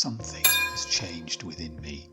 Something has changed within me,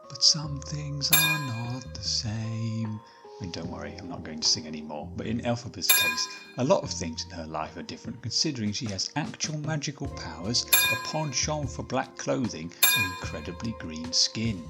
but some things are not the same. And don't worry, I'm not going to sing anymore. But in Elphelba's case, a lot of things in her life are different, considering she has actual magical powers, a penchant for black clothing, and incredibly green skin.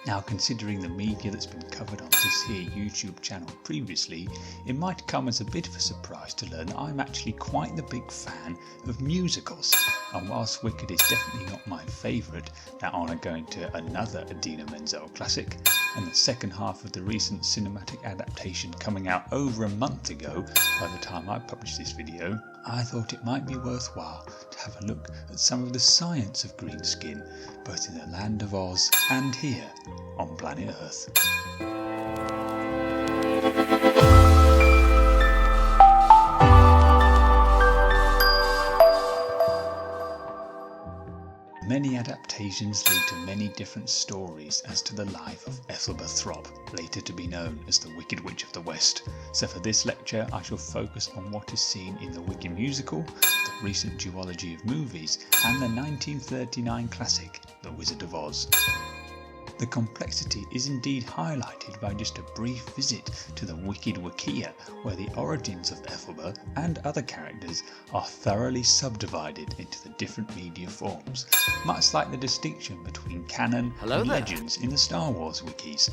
Now, considering the media that's been covered on this here YouTube channel previously, it might come as a bit of a surprise to learn that I'm actually quite the big fan of musicals. And whilst Wicked is definitely not my favourite, that honour going to another Idina Menzel classic, and the second half of the recent cinematic adaptation coming out over a month ago by the time I published this video, I thought it might be worthwhile to have a look at some of the science of green skin, both in the land of Oz and here on planet Earth. Many adaptations lead to many different stories as to the life of Elphelba Tropp, later to be known as the Wicked Witch of the West. So for this lecture I shall focus on what is seen in the Wicked musical, the recent duology of movies, and the 1939 classic, The Wizard of Oz. The complexity is indeed highlighted by just a brief visit to the Wicked Wikia, where the origins of Elphelba and other characters are thoroughly subdivided into the different media forms, much like the distinction between canon and legends in the Star Wars wikis.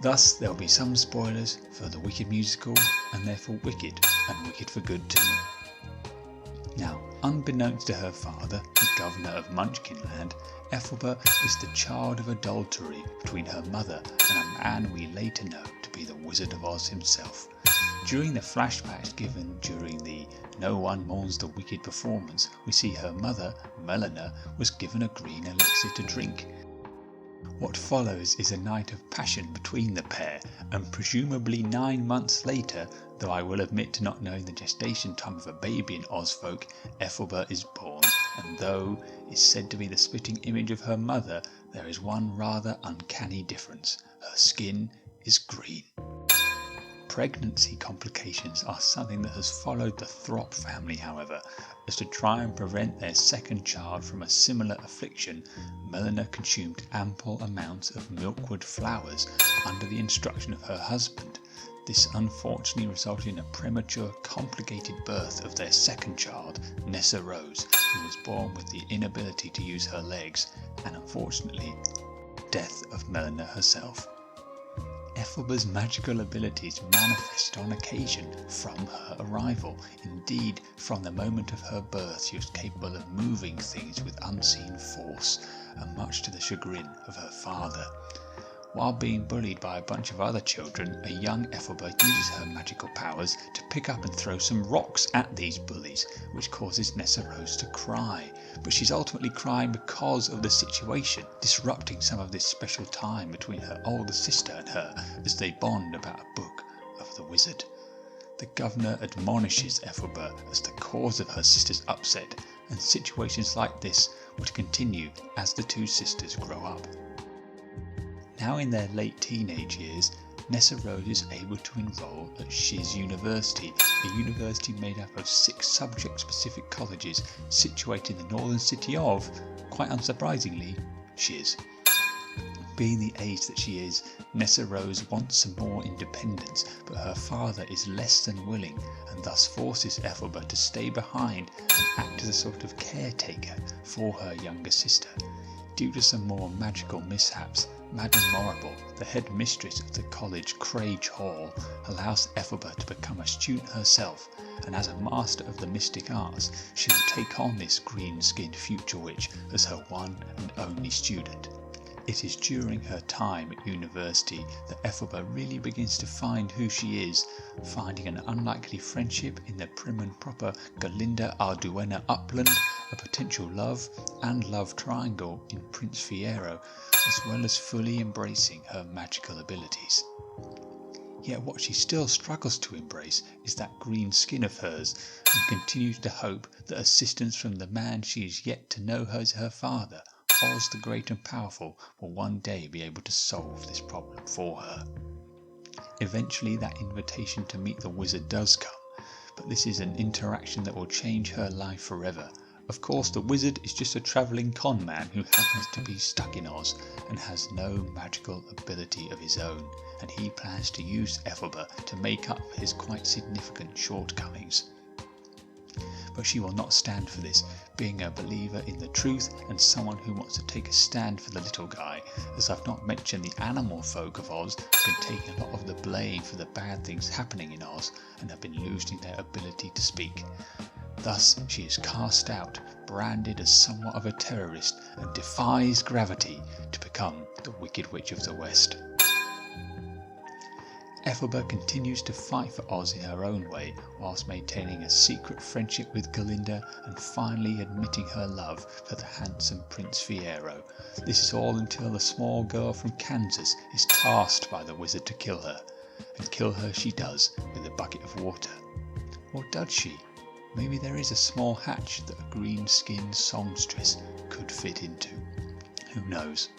Thus there will be some spoilers for the Wicked musical, and therefore Wicked, and Wicked for Good too. Now, unbeknownst to her father, the governor of Munchkinland, Elphelba is the child of adultery between her mother and a man we later know to be the Wizard of Oz himself. During the flashbacks given during the No One Mourns the Wicked performance, we see her mother, Melina, was given a green elixir to drink. What follows is a night of passion between the pair, and presumably 9 months later, though I will admit to not knowing the gestation time of a baby in Ozfolk, Elphelba is born, and though is said to be the spitting image of her mother, there is one rather uncanny difference. Her skin is green. Pregnancy complications are something that has followed the Tropp family, however, as to try and prevent their second child from a similar affliction, Melina consumed ample amounts of milkwood flowers under the instruction of her husband. This unfortunately resulted in a premature, complicated birth of their second child, Nessa Rose, who was born with the inability to use her legs, and unfortunately, death of Melina herself. Elphelba's magical abilities manifest on occasion from her arrival. Indeed, from the moment of her birth she was capable of moving things with unseen force, and much to the chagrin of her father. While being bullied by a bunch of other children, a young Elphelba uses her magical powers to pick up and throw some rocks at these bullies, which causes Nessa Rose to cry. But she's ultimately crying because of the situation, disrupting some of this special time between her older sister and her as they bond about a book of the wizard. The governor admonishes Elphelba as the cause of her sister's upset, and situations like this would continue as the two sisters grow up. Now in their late teenage years, Nessa Rose is able to enroll at Shiz University, a university made up of 6 subject-specific colleges situated in the northern city of, quite unsurprisingly, Shiz. Being the age that she is, Nessa Rose wants some more independence, but her father is less than willing, and thus forces Elphelba to stay behind and act as a sort of caretaker for her younger sister. Due to some more magical mishaps, Madame Morrible, the head mistress of the college Crage Hall, allows Elphelba to become a student herself, and as a master of the mystic arts, she will take on this green-skinned future witch as her one and only student. It is during her time at university that Elphelba really begins to find who she is, finding an unlikely friendship in the prim and proper Galinda Arduena Upland, a potential love and love triangle in Prince Fiyero, as well as fully embracing her magical abilities. Yet what she still struggles to embrace is that green skin of hers, and continues to hope that assistance from the man she is yet to know as her father, Oz the Great and Powerful, will one day be able to solve this problem for her. Eventually that invitation to meet the wizard does come, but this is an interaction that will change her life forever, Of course, the wizard is just a travelling con man who happens to be stuck in Oz and has no magical ability of his own, and he plans to use Elphelba to make up for his quite significant shortcomings. But she will not stand for this, being a believer in the truth and someone who wants to take a stand for the little guy, as I've not mentioned the animal folk of Oz have been taking a lot of the blame for the bad things happening in Oz and have been losing their ability to speak. Thus she is cast out, branded as somewhat of a terrorist, and defies gravity to become the Wicked Witch of the West. Elphelba continues to fight for Oz in her own way, whilst maintaining a secret friendship with Galinda and finally admitting her love for the handsome Prince Fiyero. This is all until the small girl from Kansas is tasked by the wizard to kill her. And kill her she does with a bucket of water. Or does she? Maybe there is a small hatch that a green-skinned songstress could fit into. Who knows?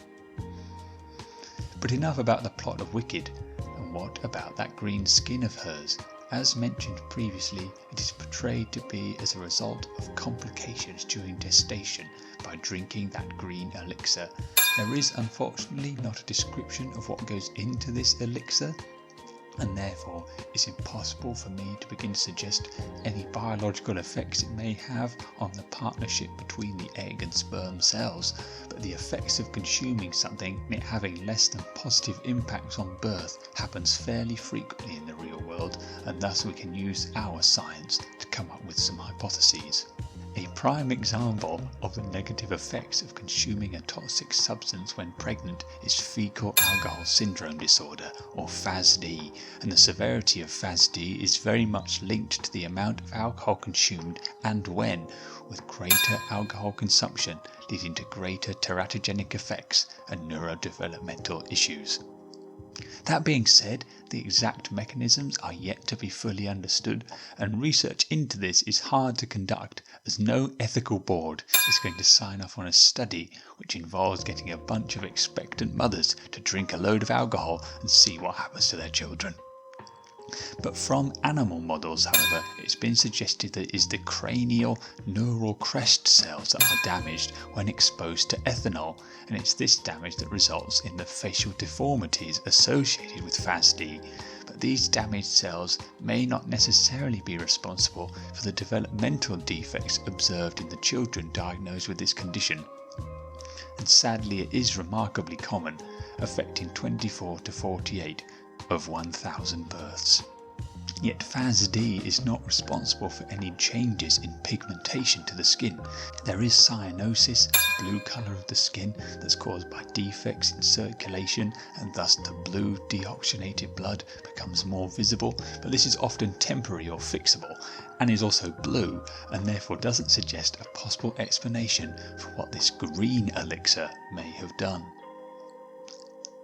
But enough about the plot of Wicked. And what about that green skin of hers? As mentioned previously, it is portrayed to be as a result of complications during gestation by drinking that green elixir. There is unfortunately not a description of what goes into this elixir, and therefore it's impossible for me to begin to suggest any biological effects it may have on the partnership between the egg and sperm cells, but the effects of consuming something having less than positive impacts on birth happens fairly frequently in the real world, and thus we can use our science to come up with some hypotheses. A prime example of the negative effects of consuming a toxic substance when pregnant is fecal alcohol syndrome disorder, or FASD, and the severity of FASD is very much linked to the amount of alcohol consumed and when, with greater alcohol consumption leading to greater teratogenic effects and neurodevelopmental issues. That being said, the exact mechanisms are yet to be fully understood, and research into this is hard to conduct, as no ethical board is going to sign off on a study which involves getting a bunch of expectant mothers to drink a load of alcohol and see what happens to their children. But from animal models, however, it's been suggested that it is the cranial neural crest cells that are damaged when exposed to ethanol, and it's this damage that results in the facial deformities associated with FASD. But these damaged cells may not necessarily be responsible for the developmental defects observed in the children diagnosed with this condition. And sadly, it is remarkably common, affecting 24 to 48 of 1,000 births. Yet FASD is not responsible for any changes in pigmentation to the skin. There is cyanosis, the blue colour of the skin that's caused by defects in circulation, and thus the blue deoxygenated blood becomes more visible, but this is often temporary or fixable, and is also blue, and therefore doesn't suggest a possible explanation for what this green elixir may have done.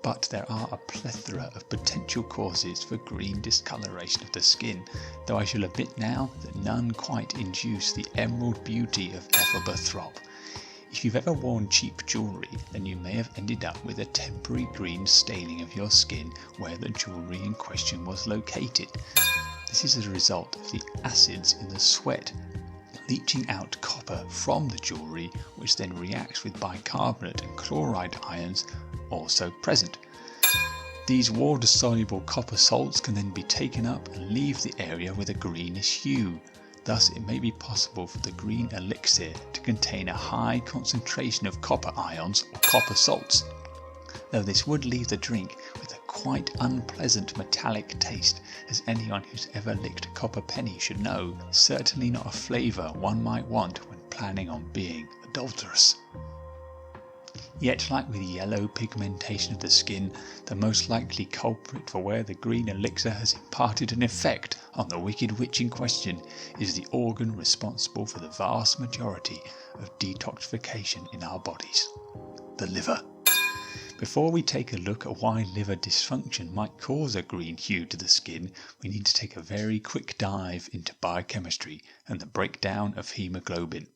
But there are a plethora of potential causes for green discoloration of the skin, though I shall admit now that none quite induce the emerald beauty of Elphelba Tropp. If you've ever worn cheap jewellery, then you may have ended up with a temporary green staining of your skin where the jewellery in question was located. This is as a result of the acids in the sweat leaching out copper from the jewellery, which then reacts with bicarbonate and chloride ions also present. These water-soluble copper salts can then be taken up and leave the area with a greenish hue. Thus it may be possible for the green elixir to contain a high concentration of copper ions or copper salts, though this would leave the drink with a quite unpleasant metallic taste, as anyone who's ever licked a copper penny should know. Certainly not a flavour one might want when planning on being adulterous. Yet, like with yellow pigmentation of the skin, the most likely culprit for where the green elixir has imparted an effect on the wicked witch in question is the organ responsible for the vast majority of detoxification in our bodies, the liver. Before we take a look at why liver dysfunction might cause a green hue to the skin, we need to take a very quick dive into biochemistry and the breakdown of hemoglobin.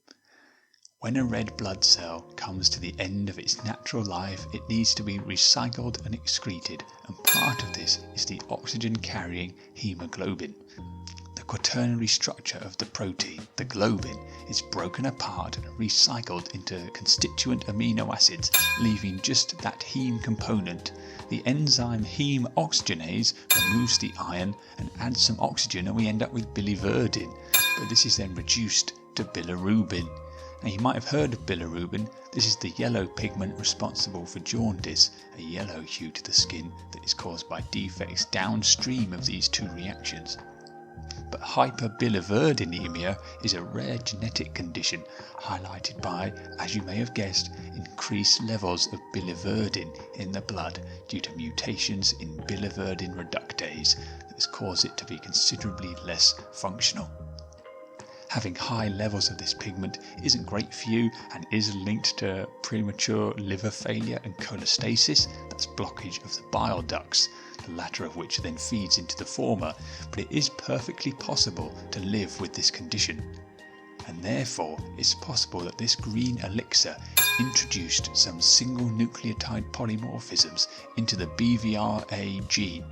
When a red blood cell comes to the end of its natural life, it needs to be recycled and excreted, and part of this is the oxygen-carrying hemoglobin. The quaternary structure of the protein, the globin, is broken apart and recycled into constituent amino acids, leaving just that heme component. The enzyme heme oxygenase removes the iron and adds some oxygen, and we end up with biliverdin, but this is then reduced to bilirubin. Now you might have heard of bilirubin. This is the yellow pigment responsible for jaundice, a yellow hue to the skin that is caused by defects downstream of these two reactions. But hyperbiliverdinemia is a rare genetic condition highlighted by, as you may have guessed, increased levels of biliverdin in the blood due to mutations in biliverdin reductase that cause it to be considerably less functional. Having high levels of this pigment isn't great for you and is linked to premature liver failure and cholestasis, that's blockage of the bile ducts, the latter of which then feeds into the former, but it is perfectly possible to live with this condition. And therefore it's possible that this green elixir introduced some single nucleotide polymorphisms into the BVRA gene,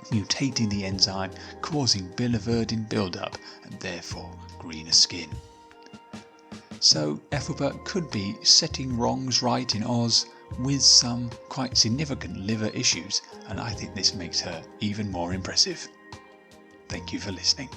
mutating the enzyme, causing biliverdin buildup and therefore greener skin. So Elphelba could be setting wrongs right in Oz with some quite significant liver issues, and I think this makes her even more impressive. Thank you for listening.